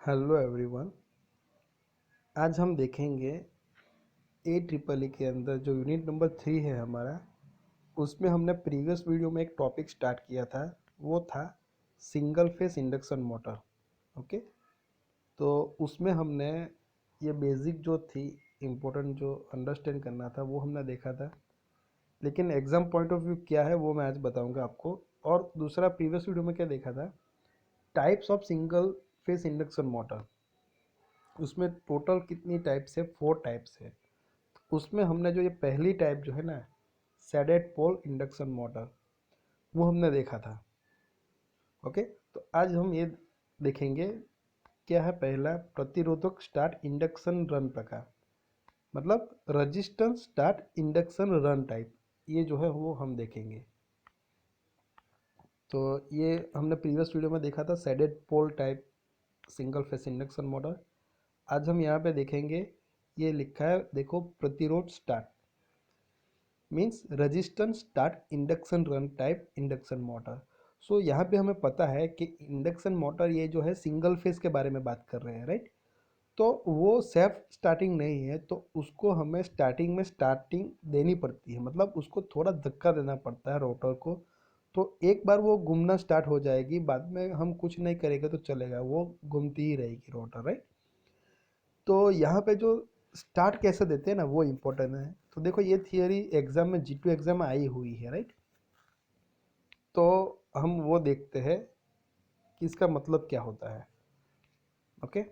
Hello everyone. आज हम देखेंगे AEEE के अंदर जो यूनिट नंबर 3 है हमारा, उसमें हमने प्रीवियस वीडियो में एक टॉपिक स्टार्ट किया था। वो था single phase induction motor. Okay, तो उसमें हमने ये बेसिक जो थी इम्पोर्टेंट जो अंडरस्टैंड करना था वो हमने देखा था। लेकिन एग्जाम पॉइंट ऑफ व्यू क्या है वो मैं आज बताऊंगा आपको। और दूसरा प्रीवियस वीडियो में क्या देखा था, types of single phase induction motor. उसमें टोटल कितनी टाइप्स है, 4 टाइप्स है। उसमें हमने जो ये पहली टाइप जो है ना, सैडेड पोल इंडक्शन मोटर, वो हमने देखा था। ओके, तो आज हम ये देखेंगे क्या है। पहला, प्रतिरोधक स्टार्ट इंडक्शन रन प्रकार, मतलब resistance start induction run type, ये जो है वो हम देखेंगे। तो ये हमने प्रीवियस वीडियो में देखा था shaded pole type single phase induction motor. आज हम यहाँ पे देखेंगे, ये लिखा है देखो, प्रतिरोध start means resistance start induction run type induction motor. So यहाँ पे हमें पता है कि इंडक्शन मोटर ये जो है सिंगल फेस के बारे में बात कर रहे हैं, राइट। तो वो सेल्फ स्टार्टिंग नहीं है, तो उसको हमें स्टार्टिंग में स्टार्टिंग देनी पड़ती है, मतलब उसको थोड़ा धक्का देना पड़ता है रोटर को। तो एक बार वो घूमना स्टार्ट हो जाएगी, बाद में हम कुछ नहीं करेंगे तो चलेगा, वो घूमती ही रहेगी रोटर, राइट। तो यहाँ पे जो स्टार्ट कैसे देते हैं ना, वो इम्पोर्टेंट है। तो देखो, ये थियरी एग्जाम में G2 एग्जाम में आई हुई है, राइट। तो हम वो देखते हैं कि इसका मतलब क्या होता है। ओके,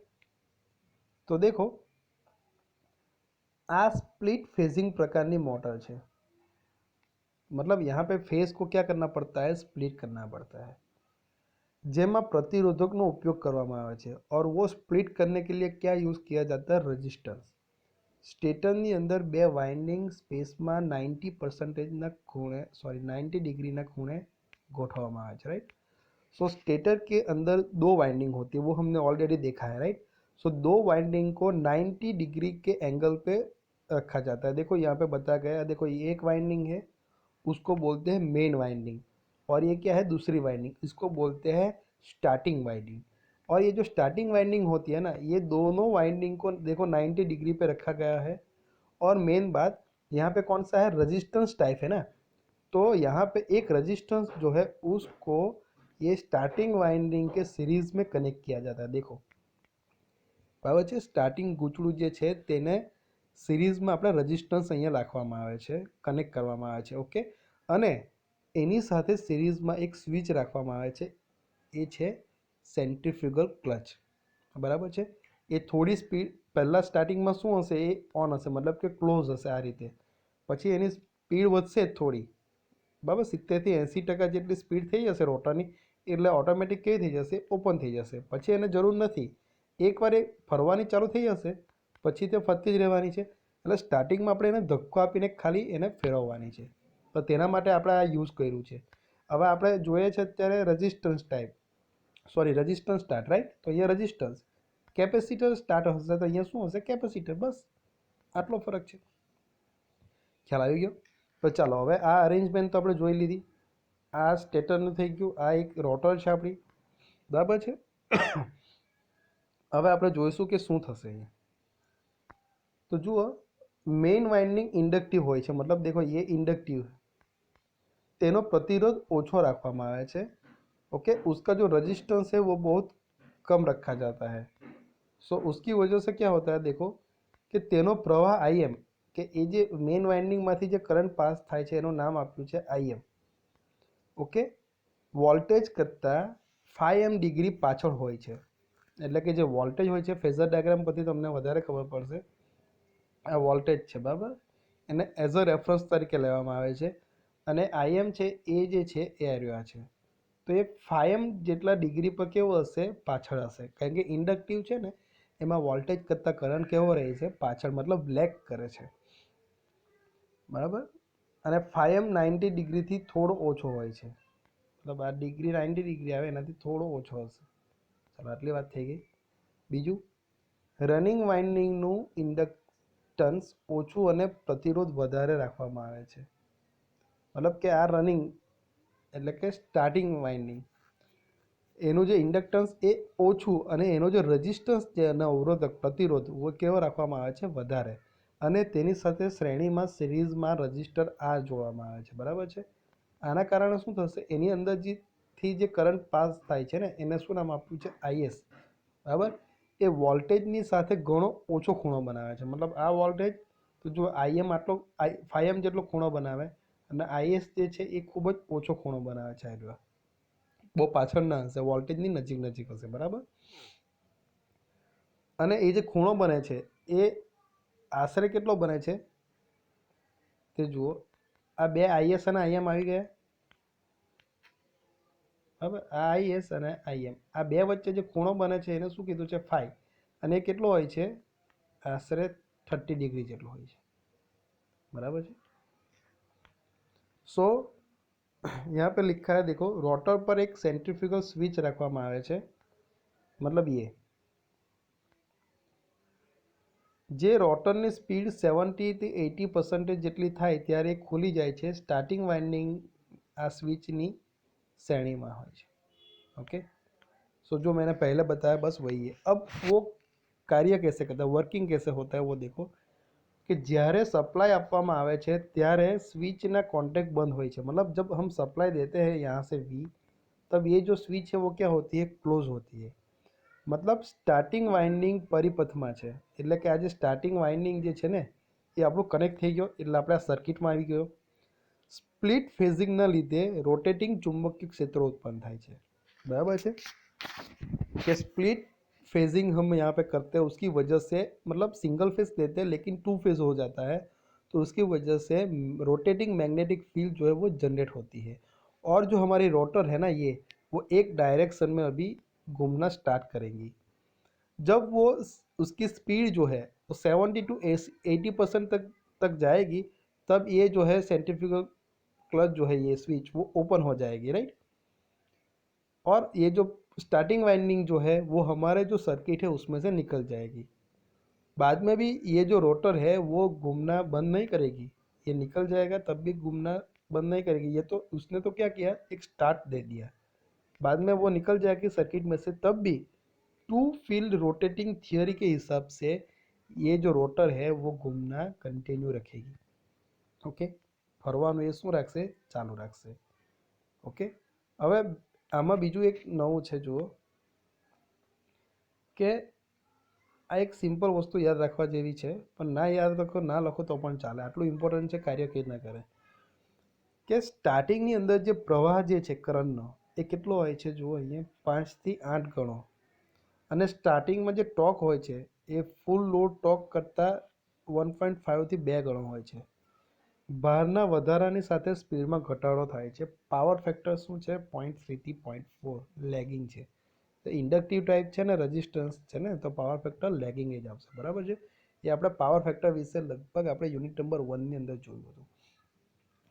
तो देखो, आ स्प्लिट फेजिंग प्रकारनी मोटर है। मतलब यहाँ पे फेज को क्या करना पड़ता है, स्प्लिट करना पड़ता है, જેમાં પ્રતિરોધકનો ઉપયોગ કરવામાં આવે છે। और वो स्प्लिट करने के लिए क्या यूज़ किया जाता है, रेजिस्टेंस। સ્ટેટરની અંદર બે વાઇન્ડિંગ સ્પેસમાં 90% ખૂણે 90 ડિગ્રીના ખૂણે ગોઠવવામાં આવે છે, राइट। सो स्टेटर के अंदर 2 वाइंडिंग होती है, वो हमने ऑलरेडी देखा है, राइट। सो 2 वाइंडिंग को 90 डिग्री के एंगल पे रखा जाता है। देखो यहाँ पे बताया गया है, देखो ये एक वाइंडिंग है, उसको बोलते हैं मेन वाइंडिंग। और ये क्या है, दूसरी वाइंडिंग, इसको बोलते हैं स्टार्टिंग वाइंडिंग। और ये जो स्टार्टिंग वाइंडिंग होती है ना, ये दोनों वाइंडिंग को देखो 90 डिग्री पे रखा गया है। और मेन बात यहाँ पे कौन सा है, रेजिस्टेंस टाइप है ना। तो यहाँ पे एक रेजिस्टेंस जो है उसको ये स्टार्टिंग वाइंडिंग के सीरीज में कनेक्ट किया जाता है। देखो બરાબર છે, સ્ટાર્ટિંગ ગૂંચળું જે છે તેને સિરીઝમાં આપણે રેઝિસ્ટન્સ અહીંયા રાખવામાં આવે છે, કનેક્ટ કરવામાં આવે છે। ઓકે, અને એની સાથે સિરીઝમાં એક સ્વિચ રાખવામાં આવે છે, એ છે સેન્ટ્રીફ્યુગલ ક્લચ, બરાબર છે। એ થોડી સ્પીડ પહેલાં સ્ટાર્ટિંગમાં શું હશે, એ ઓન હશે, મતલબ કે ક્લોઝ હશે આ રીતે। પછી એની સ્પીડ વધશે થોડી, બરાબર, 70થી 80% જેટલી સ્પીડ થઈ જશે રોટરની, એટલે ઓટોમેટિક કેવી થઈ જશે, ઓપન થઈ જશે। પછી એને જરૂર નથી, એકવાર એ ફરવાની ચાલુ થઈ જશે પછી તે ફરતી જ રહેવાની છે। એટલે સ્ટાર્ટિંગમાં આપણે એને ધક્કો આપીને ખાલી એને ફેરવવાની છે। તો તેના માટે આપણે આ યુઝ કર્યું છે। હવે આપણે જોઈએ છે અત્યારે resistance type, sorry resistance start, right. તો અહીંયા રેઝિસ્ટન્સ, કેપેસિટર સ્ટાર્ટ હશે તો અહીંયા શું હશે, કેપેસિટર, બસ આટલો ફરક છે। ખ્યાલ આવી ગયો? તો ચાલો, હવે આ અરેન્જમેન્ટ તો આપણે જોઈ લીધી। આ સ્ટેટરનું થઈ ગયું, આ એક રોટર છે આપણી, બરાબર છે। હવે આપણે જોઈશું કે શું થશે અહીંયા। तो जुओ, मेन वाइंडिंग इंडक्टिव હોય છે, मतलब देखो ये इंडक्टिव, તેનો प्रतिरोध ઓછો રાખવામાં આવે છે। ओके, उसका जो रेजिस्टेंस है वो बहुत कम रखा जाता है। सो उसकी वजह से क्या होता है, देखो कि તેનો પ્રવાહ IM, કે એ જે મેઇન વાઇન્ડિંગમાંથી જે કરંટ પાસ થાય છે એનું નામ આપ્યું છે IM। ઓકે, વોલ્ટેજ કરતાં 5m ડિગ્રી પાછળ હોય છે। એટલે કે જે વોલ્ટેજ હોય છે, ફેઝર ડાયાગ્રામ પરથી તમને વધારે ખબર પડશે। આ વોલ્ટેજ છે, બરાબર, એને એઝ અ રેફરન્સ તરીકે લેવામાં આવે છે। અને IM છે એ જે છે એ એરિયા છે। તો એ 5m જેટલા ડિગ્રી પર કેવો હશે, પાછળ હશે, કારણ કે ઇન્ડક્ટિવ છે ને એમાં વોલ્ટેજ કરતાં કરંટ કેવો રહે છે, પાછળ, મતલબ લેગ કરે છે, બરાબર। અને 5m 90 ડિગ્રીથી થોડો ઓછો હોય છે, मतलब आ डिग्री 90 डिग्री आए एनाथी थोड़ो ओछो हशे। चलो आटली बात थई गई। बीजू, रनिंग वाइंडिंगनु इंडक्टन्स ओछું અને प्रतिरोध વધારે રાખવામાં આવે છે। मतलब કે આ રનિંગ એટલે કે સ્ટાર્ટિંગ વાઇન્ડિંગ, એનું જે ઇન્ડક્ટન્સ એ ઓછું અને એનો જે રેઝિસ્ટન્સ છે અને અવરોધક પ્રતિરોધ वो કેવો રાખવામાં આવે છે વધારે, અને તેની સાથે શ્રેણીમાં સિરીઝમાં રજિસ્ટર આર જોડવામાં આવે છે, બરાબર છે. આના કારણે શું થશે, એની અંદરથી જે કરંટ પાસ થાય છે ને એને શું નામ આપ્યું છે, આઈએસ, બરાબર. એ વોલ્ટેજની સાથે ઘણો ઓછો ખૂણો બનાવે છે. મતલબ આ વોલ્ટેજ તો જો આઈએમ આટલો 5 જેટલો ખૂણો બનાવે અને આઈએસ જે છે એ ખૂબ જ ઓછો ખૂણો બનાવે છે. એટલે બહુ પાછળ ના હશે, વોલ્ટેજની નજીક નજીક હશે, બરાબર. અને એ જે ખૂણો બને છે એ આશરે કેટલો બને છે તે જુઓ. આ બે આઈએસ અને આઈએમ આવી ગયા, બરાબર. આ આઈએસ અને આઈએમ, આ બે વચ્ચે જે ખૂણો બને છે એને શું કીધું છે, 5. અને એ કેટલો હોય છે, આશરે 30 ડિગ્રી જેટલો હોય છે, बराबर है. सो यहाँ पे लिखा है, देखो रोटर पर एक सेंट्रीफ्यूगल स्विच रखવામાં આવે છે. मतलब ये જે રોટરની સ્પીડ 70 થી 80% જેટલી થાય ત્યારે ખુલી જાય છે. સ્ટાર્ટિંગ વાઇન્ડિંગ આ સ્વિચની श्रेणी में હોય છે. ओके, सो जो मैंने पहले बताया बस वही है. अब वो कार्य कैसे करता है, वर्किंग कैसे होता है वो देखो कि જ્યારે सप्लाई આપવામાં આવે છે ત્યારે સ્વિચના कॉन्टैक्ट बंद હોય છે. मतलब जब हम सप्लाई देते हैं यहाँ से V, तब ये जो स्विच है वो क्या होती है, क्लोज होती है. मतलब સ્ટાર્ટિંગ વાઇન્ડિંગ પરિપથમાં છે, એટલે કે આ જે સ્ટાર્ટિંગ વાઇન્ડિંગ જે છે ને એ આપણું કનેક્ટ થઈ ગયો, એટલે આપણે આ સર્કિટમાં આવી ગયો. स्प्लिट फेजिंगના લીધે રોટેટિંગ ચુંબकीय क्षेत्र उत्पन्न થાય છે, बराबर है. कि स्प्लिट फेजिंग हम यहाँ पे करते हैं उसकी वजह से, मतलब सिंगल फेज देते हैं लेकिन 2 फेज हो जाता है, तो उसकी वजह से रोटेटिंग मैग्नेटिक फील्ड जो है वो जनरेट होती है. और जो हमारी रोटर है ना ये, वो एक डायरेक्शन में अभी घूमना स्टार्ट करेंगी. जब वो उसकी स्पीड जो है वो 70 to 80% तक जाएगी, तब ये जो है सेंट्रीफ्यूगल क्लच जो है ये स्विच वो ओपन हो जाएगी, राइट. और ये जो स्टार्टिंग वाइंडिंग जो है वो हमारे जो सर्किट है उसमें से निकल जाएगी. बाद में भी ये जो रोटर है वो घूमना बंद नहीं करेगी, ये निकल जाएगा तब भी घूमना बंद नहीं करेगी. ये तो उसने तो क्या किया, एक स्टार्ट दे दिया, बाद में वो निकल जाएगी सर्किट में से, तब भी टू फील्ड रोटेटिंग थियोरी के हिसाब से ये जो रोटर है वो घूमना कंटिन्यू रखेगी. ओके, ફરવાનું એ શું રાખશે, ચાલુ રાખશે. ઓકે, હવે આમાં બીજું એક નવું છે, જુઓ કે આ એક સિમ્પલ વસ્તુ યાદ રાખવા જેવી છે, પણ ના યાદ રાખો ના લખો તો પણ ચાલે, આટલું ઇમ્પોર્ટન્ટ છે કાર્ય કેવી રીતના કરે. કે સ્ટાર્ટિંગની અંદર જે પ્રવાહ જે છે કરંટનો એ કેટલો હોય છે, જુઓ અહીંયા 5 થી 8 ગણો. અને સ્ટાર્ટિંગમાં જે ટોર્ક હોય છે એ ફૂલ લોડ ટોર્ક કરતાં 1.5 થી 2 ગણો હોય છે. ભારના વધારાની સાથે સ્પીડમાં ઘટાડો થાય છે. પાવર ફેક્ટર શું છે, 0.3 થી 0.4 લેગિંગ છે. તો ઇન્ડક્ટિવ ટાઈપ છે ને રેઝિસ્ટન્સ છે ને, તો પાવર ફેક્ટર લેગિંગ જ આવશે, બરાબર છે. એ આપણે પાવર ફેક્ટર વિશે લગભગ આપણે યુનિટ નંબર 1ની અંદર જોયું હતું.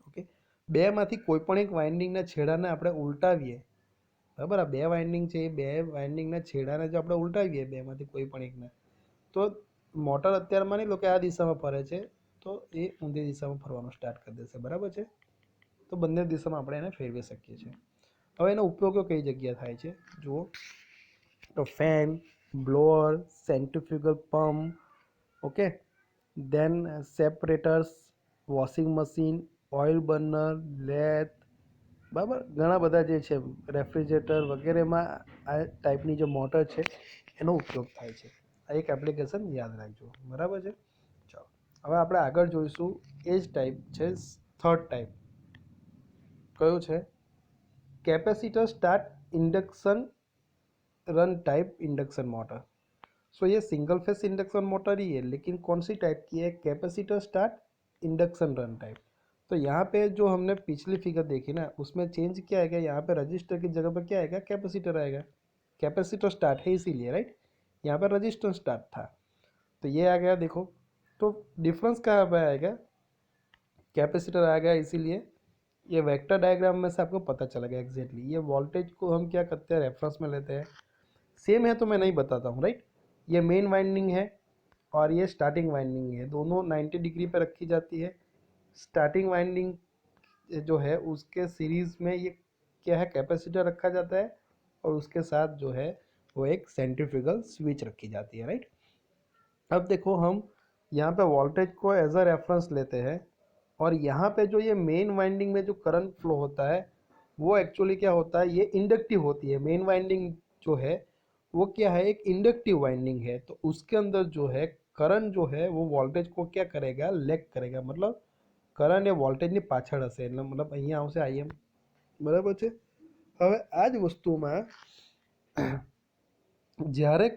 ઓકે, બેમાંથી કોઈ પણ એક વાઇન્ડિંગના છેડાને આપણે ઉલટાવીએ, બરાબર. આ બે વાઇન્ડિંગ છે, એ બે વાઇન્ડિંગના છેડાને જો આપણે ઉલટાવીએ બેમાંથી કોઈ પણ એકને, તો મોટર અત્યારે માની લો કે આ દિશામાં ફરે છે, તો એ ઊંધી દિશામાં ફરવાનું સ્ટાર્ટ કરી દેશે, બરાબર છે. તો બંને દિશામાં આપણે એને ફેરવી શકીએ છીએ. હવે એનો ઉપયોગો કઈ જગ્યાએ થાય છે, જુઓ તો fan, blower, centrifugal pump, okay, then separators, washing machine, oil burner, lathe, બરાબર. ઘણા બધા જે છે રેફ્રિજરેટર વગેરેમાં આ ટાઈપની જે મોટર છે એનો ઉપયોગ થાય છે. આ એક એપ્લિકેશન યાદ રાખજો, બરાબર છે. ચાલો હવે આપણે આગળ જોઈશું. એ જ ટાઈપ છે થર્ડ ટાઈપ. કયું છે, capacitor start induction run type induction motor. So ये सिंगल फेस इंडक्शन मोटर ही है, लेकिन कौन सी टाइप की है, capacitor start induction run type. तो यहाँ पे जो हमने पिछली फिगर देखी ना उसमें चेंज क्या आएगा, यहाँ पे रजिस्टर की जगह पर क्या आएगा, कैपेसिटर आएगा. कैपेसिटर स्टार्ट है इसीलिए, राइट. यहाँ पर रजिस्टर स्टार्ट था तो ये आ गया. देखो तो डिफरेंस कहाँ पर आएगा, कैपेसिटर आ गया, इसीलिए ये वेक्टर डायग्राम में से आपको पता चलेगा एग्जैक्टली. ये वोल्टेज को हम क्या करते हैं, रेफरेंस में लेते हैं. सेम है तो मैं नहीं बताता हूँ, राइट. ये मेन वाइंडिंग है और ये स्टार्टिंग वाइंडिंग है, दोनों 90 डिग्री पर रखी जाती है. स्टार्टिंग वाइंडिंग जो है उसके सीरीज़ में ये क्या है, कैपेसिटर रखा जाता है, और उसके साथ जो है वो एक सेंट्रीफ्यूगल स्विच रखी जाती है, राइट। अब देखो हम यहाँ पे वोल्टेज को एज अ रेफरेंस लेते हैं और यहाँ पे जो ये मेन वाइंडिंग में जो करंट फ्लो होता है वो एक्चुअली क्या होता है, ये इंडक्टिव होती है। मेन वाइंडिंग जो है वो क्या है, एक इंडक्टिव वाइंडिंग है। तो उसके अंदर जो है करंट जो है वो वोल्टेज को क्या करेगा, लेग करेगा। मतलब કરંટ એ વોલ્ટેજની પાછળ હશે, એટલે મતલબ અહીંયા આવશે આઈએમ, બરાબર છે। હવે આ જ વસ્તુમાં જ્યારે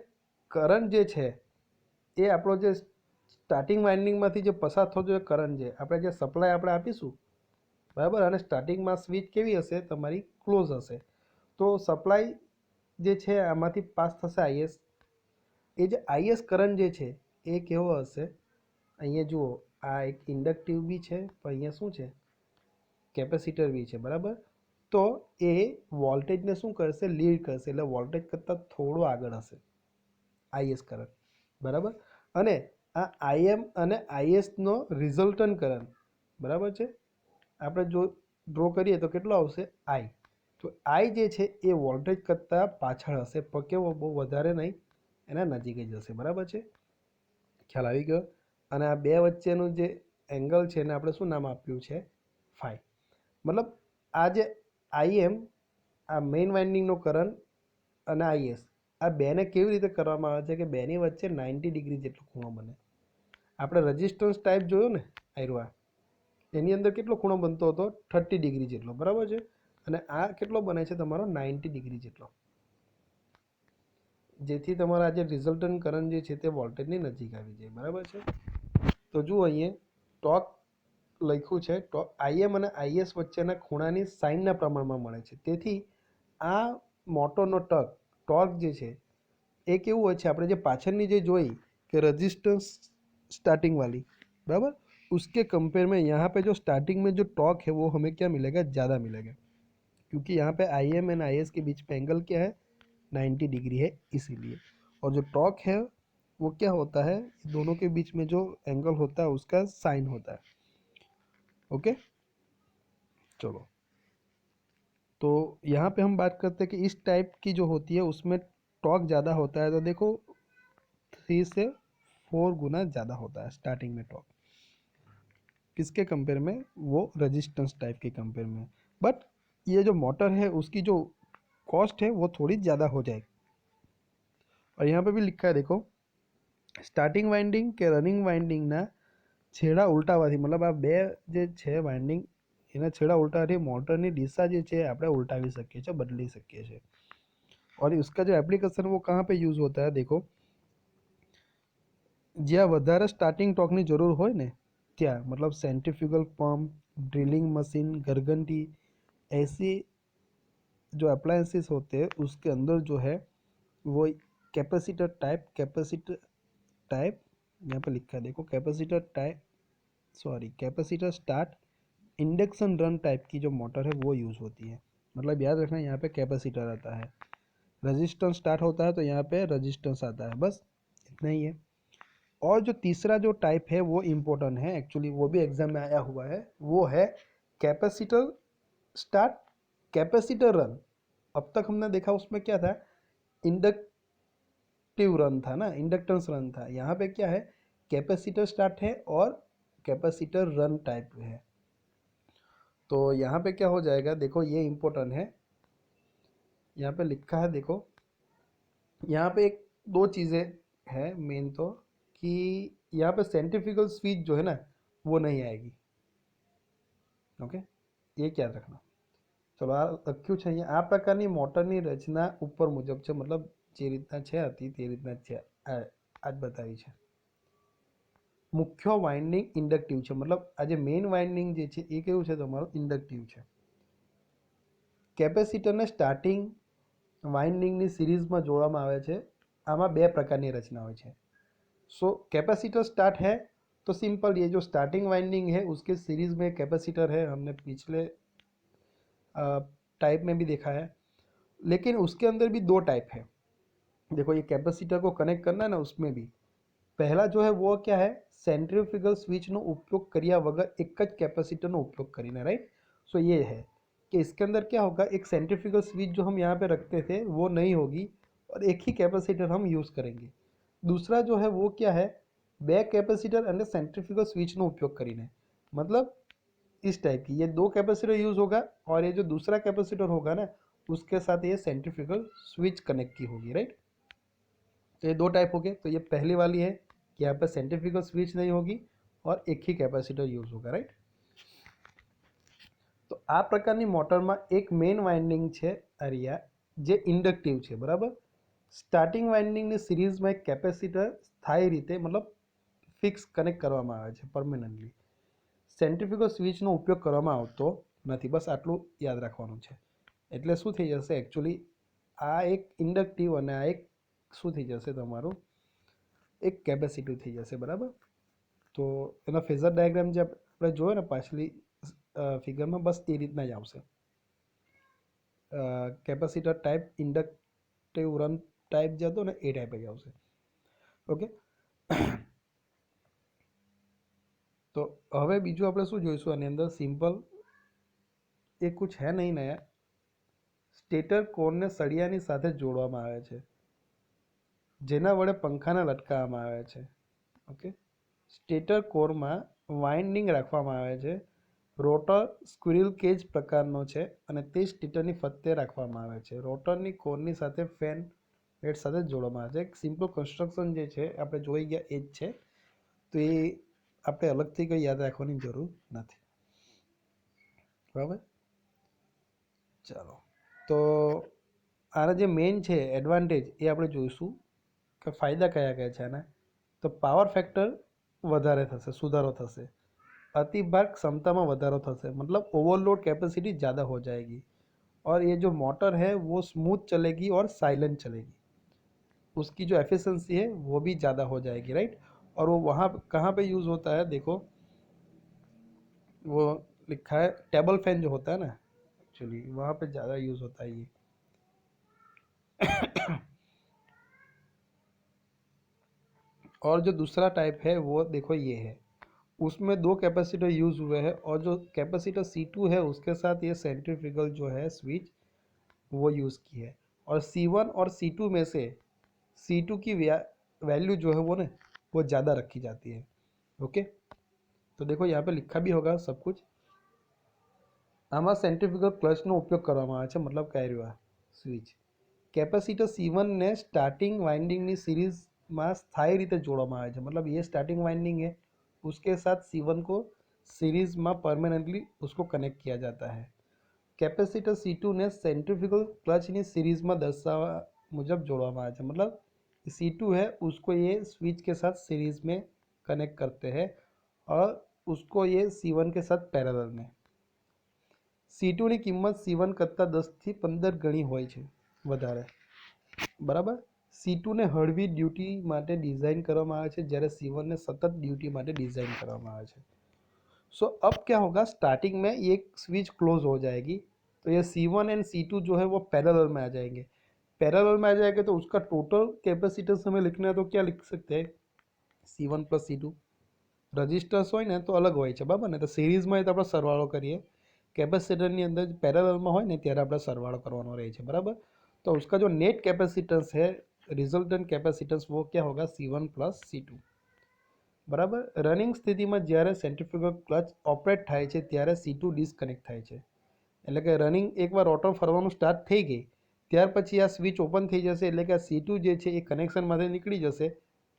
કરંટ જે છે એ આપણો જે સ્ટાર્ટિંગ વાઇન્ડિંગમાંથી જે પસાર થતો જે કરંટ છે આપણે જે સપ્લાય આપણે આપીશું, બરાબર, અને સ્ટાર્ટિંગમાં સ્વિચ કેવી હશે, તમારી ક્લોઝ હશે। તો સપ્લાય જે છે આમાંથી પાસ થશે આઈએસ। એ જે આઈએસ કરંટ જે છે એ કેવો હશે, અહીંયા જુઓ આ એક ઇન્ડક્ટિવ બી છે પણ અહીંયા શું છે, કેપેસિટર બી છે, બરાબર। તો એ વોલ્ટેજને શું કરશે, લીડ કરશે, એટલે વોલ્ટેજ કરતાં થોડો આગળ હશે આઈએસ કરંટ, બરાબર। અને આ આઈએમ અને આઈએસનો રિઝલ્ટન્ટ કરંટ, બરાબર છે, આપણે જો ડ્રો કરીએ તો કેટલો આવશે, આઈ। તો આઈ જે છે એ વોલ્ટેજ કરતાં પાછળ હશે પણ કેવો, બહુ વધારે નહીં, એના નજીક જ હશે, બરાબર છે, ખ્યાલ આવી ગયો। અને આ બે વચ્ચેનું જે એંગલ છે એને આપણે શું નામ આપ્યું છે, ફાઈ। મતલબ આ જે આઈએમ, આ મેઇન વાઇન્ડિંગનો કરંટ અને આઈએસ, આ બેને કેવી રીતે કરવામાં આવે છે કે બેની વચ્ચે 90 ડિગ્રી જેટલો ખૂણો બને। આપણે રેઝિસ્ટન્સ ટાઈપ જોયો ને આયરવા, એની અંદર કેટલો ખૂણો બનતો હતો, 30 ડિગ્રી જેટલો, બરાબર છે। અને આ કેટલો બને છે તમારો, 90 ડિગ્રી જેટલો, જેથી તમારા જે રિઝલ્ટન્ટ કરંટ જે છે તે વોલ્ટેજની નજીક આવી જાય, બરાબર છે। તો જુઓ અહીંયા ટોર્ક લખ્યું છે, તો આઈએમ અને આઈએસ વચ્ચેના ખૂણાની સાઇનના પ્રમાણમાં મળે છે। તેથી આ મોટરનો ટોર્ક જે છે એ કેવું હોય છે, આપણે જે પાછળની જે જોઈ કે रजिस्टेंस स्टार्टिंग वाली, बराबर, उसके कंपेयर में यहाँ पे जो स्टार्टिंग में जो टॉर्क है वो हमें क्या मिलेगा, ज़्यादा मिलेगा, क्योंकि यहाँ पे I am and I S के बीच में एंगल क्या है, 90 डिग्री है इसीलिए। और जो टॉर्क है वो क्या होता है, दोनों के बीच में जो एंगल होता है उसका साइन होता है। ओके, चलो, तो यहाँ पे हम बात करते हैं कि इस टाइप की जो होती है उसमें टॉर्क ज़्यादा होता है। तो देखो 3 से 4 गुना ज़्यादा होता है स्टार्टिंग में टॉर्क, किसके कंपेयर में, वो रेजिस्टेंस टाइप के कंपेयर में। बट ये जो मोटर है उसकी जो कॉस्ट है वो थोड़ी ज़्यादा हो जाएगी। और यहाँ पे भी लिखा है देखो, स्टार्टिंग वाइंडिंग के रनिंग वाइंडिंग ना છેડા ઉલટાવાથી, મતલબ આ બે જે છે વાઇન્ડિંગ એના છેડા ઉલટાવાથી મોટરની દિશા જે છે આપણે ઉલટાવી શકીએ છીએ, બદલી શકીએ છીએ। और उसका जो एप्लीकेशन वो कहाँ पे यूज़ होता है, देखो જ્યાં વધારે સ્ટાર્ટિંગ ટોર્કની જરૂર હોય ને ત્યાં, मतलब सेंट्रीफ्यूगल पंप, ड्रिलिंग मशीन, घरघंटी, ऐसी जो अप्लायंसेस होते हैं उसके अंदर जो है वो कैपेसिटर टाइप यहाँ पे लिखा है देखो, capacitor type, sorry, capacitor start induction run type की जो मोटर है वो यूज़ होती है। मतलब याद रखना यहाँ पे कैपेसिटर आता है, रेजिस्टेंस स्टार्ट होता है तो यहाँ पे रेजिस्टेंस आता है, बस इतना ही है। और जो तीसरा जो टाइप है वो इम्पोर्टेंट है एक्चुअली, वो भी एग्जाम में आया हुआ है, वो है कैपेसिटर स्टार्ट कैपेसिटर रन। अब तक हमने देखा उसमें क्या था, इंडक्टिव रन था ना, इंडक्टेंस रन था। यहाँ पे क्या है, कैपेसिटर स्टार्ट है और कैपेसिटर रन टाइप है। तो यहाँ पे क्या हो जाएगा, देखो ये इम्पोर्टेंट है, यहाँ पे लिखा है देखो, यहाँ पे एक दो चीज़ें हैं मेन, तो कि यहाँ पे सेंट्रीफ्यूगल स्विच जो है ना वो नहीं आएगी। ओके, ये क्या रखना। चलो आ लख्યું છે અહીંયા, આ પ્રકારની મોટરની રચના ઉપર મુજબ છે, मतलब જે રીતના છે હતી તે રીતના જ છે, આ જ બતાવી છે। મુખ્ય વાઇન્ડિંગ ઇન્ડક્ટિવ છે, मतलब આ જે મેઇન વાઇન્ડિંગ જે છે એ કેવું છે તમારું, ઇન્ડક્ટિવ છે। કેપેસિટરને સ્ટાર્ટિંગ વાઇન્ડિંગની સિરીઝમાં જોડવામાં આવે છે। આમાં બે પ્રકારની રચના હોય છે। सो कैपेसिटर स्टार्ट है तो सिंपल, ये जो स्टार्टिंग वाइंडिंग है उसके सीरीज में कैपेसिटर है, हमने पिछले टाइप में भी देखा है। लेकिन उसके अंदर भी दो टाइप है, देखो ये कैपेसिटर को कनेक्ट करना है ना, उसमें भी पहला जो है वो क्या है, सेंट्रीफ्यूगल स्विच नो उपयोग કર્યા વગર એક જ કેપેસિટરનો ઉપયોગ કરીને, राइट। सो ये है कि इसके अंदर क्या होगा, एक सेंट्रीफ्यूगल स्विच जो हम यहाँ पे रखते थे वो नहीं होगी और एक ही कैपेसिटर हम यूज़ करेंगे। दूसरा जो है वो क्या है, બે કેપેસિટર અને સેન્ટ્રીફ્યુગલ સ્વિચનો ઉપયોગ કરીને, मतलब इस टाइप की ये दो कैपेसिटर यूज़ होगा और ये जो दूसरा कैपेसिटर होगा ना उसके साथ ये सेंट्रीफ्यूगल स्विच कनेक्ट की होगी, राइट। तो ये दो टाइप हो गए। तो ये पहली वाली है कि यहाँ पर सेंट्रीफ्यूगल स्विच नहीं होगी और एक ही कैपेसिटर यूज़ होगा, राइट। તો આ પ્રકારની મોટરમાં એક મેઇન વાઇન્ડિંગ છે અરિયા જે ઇન્ડક્ટિવ છે, બરાબર। સ્ટાર્ટિંગ વાઇન્ડિંગની સિરીઝમાં એક કેપેસિટર સ્થાયી રીતે मतलब ફિક્સ કનેક્ટ કરવામાં આવે છે પરમેનન્ટલી। સેન્ટ્રીફ્યુગલ સ્વિચનો ઉપયોગ કરવામાં આવતો નથી, બસ આટલું યાદ રાખવાનું છે। એટલે શું થઈ જશે એકચ્યુઅલી આ એક ઇન્ડક્ટિવ અને આ એક શું થઈ જશે તમારું એક કેપેસિટિવ થઈ જશે, બરાબર। તો એના ફેઝર ડાયાગ્રામ જે આપણે જોયો ને પાછલી ફિગરમાં બસ એ રીતના જ આવશે। Capacitor type inductive run type જે હતો ને એ ટાઈપ જ આવશે, ઓકે। તો હવે બીજું આપણે શું જોઈશું આની અંદર સિમ્પલ એ कुछ है નહીં નયા। સ્ટેટર કોરને સળિયાની સાથે જોડવામાં આવે છે જેના વડે પંખાને લટકાવવામાં આવે છે, ઓકે। સ્ટેટર કોરમાં વાઇન્ડિંગ રાખવામાં આવે છે, રોટર સ્ક્વિરલ કેજ પ્રકારનો છે અને તે સ્ટેટરની ફરતે રાખવામાં આવે છે। રોટરની કોરની સાથે ફેન હેડ સાથે જોડવામાં આવે છે। એક સિમ્પલ કન્સ્ટ્રક્શન જે છે આપણે જોઈ ગયા એ જ છે, તો એ આપણે અલગથી કંઈ યાદ રાખવાની જરૂર નથી, બરાબર। ચાલો, તો આના જે મેઇન છે એડવાન્ટેજ એ આપણે જોઈશું કે ફાયદા કયા કયા છે આના। તો પાવર ફેક્ટર વધારે થશે, સુધારો થશે, अतिभार क्षमता में वधारो थશે, मतलब ओवरलोड कैपेसिटी ज़्यादा हो जाएगी और ये जो मोटर है वो स्मूथ चलेगी और साइलेंट चलेगी, उसकी जो एफिशिएंसी है वो भी ज़्यादा हो जाएगी, राइट। और वो वहाँ कहाँ पे यूज़ होता है, देखो वो लिखा है टेबल फैन जो होता है ना, एक्चुअली वहाँ पे ज़्यादा यूज़ होता है ये। और जो दूसरा टाइप है वो देखो ये है, उसमें दो कैपेसिटर यूज़ हुए हैं और जो कैपेसिटर C2 है उसके साथ ये सेंट्रीफ्यूगल जो है स्विच वो यूज़ की है। और C1 और C2 में से C2 की वैल्यू जो है वो ना वो ज़्यादा रखी जाती है, ओके। तो देखो यहाँ पे लिखा भी होगा सब कुछ। आमा सेंट्रीफ्यूगल क्लचનો ઉપયોગ કરવામાં આવે છે, मतलब કઈ રહ્યું સ્વિચ કેપેસિટર C1 ને સ્ટાર્ટિંગ વાઇન્ડિંગની સિરીઝમાં સ્થાયી રીતે જોડવામાં આવે છે, मतलब ये स्टार्टिंग वाइंडिंग है उसके साथ C1 को सीरीज में परमानेंटली उसको कनेक्ट किया जाता है। कैपेसिटर C2 ने सेंट्रीफ्यूगल क्लच ની सीरीज़માં દર્શાવવા મુજબ જોડવામાં આવે છે, मतलब C2 है उसको ये स्विच के साथ सीरीज़ में कनेक्ट करते हैं और उसको ये C1 के साथ पैरेलल में। C2 ની કિંમત C1 કરતાં 10 થી 15 ગણી હોય છે વધારે, બરાબર। C2 ને હળવી ડ્યુટી માટે ડિઝાઇન કરવામાં આવે છે જ્યારે C1 ને સતત ડ્યુટી માટે ડિઝાઇન કરવામાં આવે છે। सो अब क्या होगा, स्टार्टिंग में ये स्विच क्लोज हो जाएगी तो ये C1 एंड C2 जो है वो पैरेलल में आ जाएंगे। पैरेलल में आ जाएंगे तो उसका टोटल कैपेसिटेंस हमें लिखना है तो क्या लिख सकते हैं, C1 + C2। रजिस्टर्स હોય ને તો અલગ હોય છે, બરાબર ને। તો સિરીઝમાં તો આપણે સરવાળો કરીએ, કેપેસિટરની અંદર પેરેલલમાં હોય ને ત્યારે આપણે સરવાળો કરવાનો રહે છે, બરાબર। तो उसका जो नेट कैपेसिटेंस है, रिजल्टेंट कैपेसिटेंस, वो क्या होगा C1 + C2, बराबर। रनिंग स्थिति में જ્યારે સેન્ટ્રીફ્યુગલ ક્લચ ઓપરેટ થાય છે ત્યારે C2 ડિસ્કનેક્ટ થાય છે, એટલે કે રનિંગ એકવાર રોટર ફરવાનું સ્ટાર્ટ થઈ ગઈ ત્યાર પછી આ સ્વિચ ઓપન થઈ જશે, એટલે કે આ C2 જે છે એ કનેક્શનમાંથી નીકળી જશે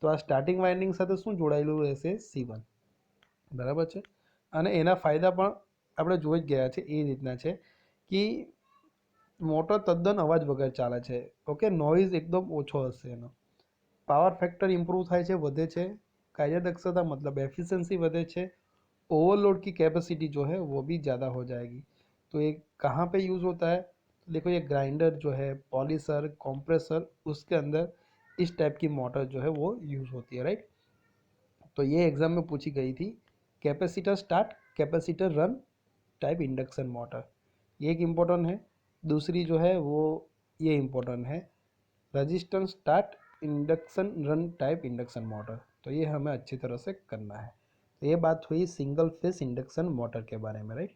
તો આ સ્ટાર્ટિંગ વાઇન્ડિંગ સાથે શું જોડાયેલું રહેશે, C1, બરાબર છે। અને એના ફાયદા પણ આપણે જોઈ જ ગયા છે, એ રીતના છે કે મોટર તદ્દન અવાજ વગર ચાલે છે, ઓકે। નોઇઝ એકદમ ઓછો હશે એનો, પાવર ફેક્ટર ઇમ્પ્रूव થાય છે, વધે છે, कार्यदक्षता मतलब एफिशिएंसी बढ़े छे, ओवरलोड की कैपेसिटी जो है वो भी ज़्यादा हो जाएगी। तो ये कहाँ पे यूज़ होता है, तो देखो ये ग्राइंडर जो है, पॉलिशर, कंप्रेसर, उसके अंदर इस टाइप की मोटर जो है वो यूज़ होती है, राइट। तो ये एग्जाम में पूछी गई थी, capacitor start capacitor run type induction motor, ये एक इम्पोर्टेंट है। दूसरी जो है वो ये इम्पोर्टेंट है, resistance start induction run type induction motor, तो ये हमें अच्छी तरह से करना है। तो ये बात हुई सिंगल फेस इंडक्शन मोटर के बारे में, राइट।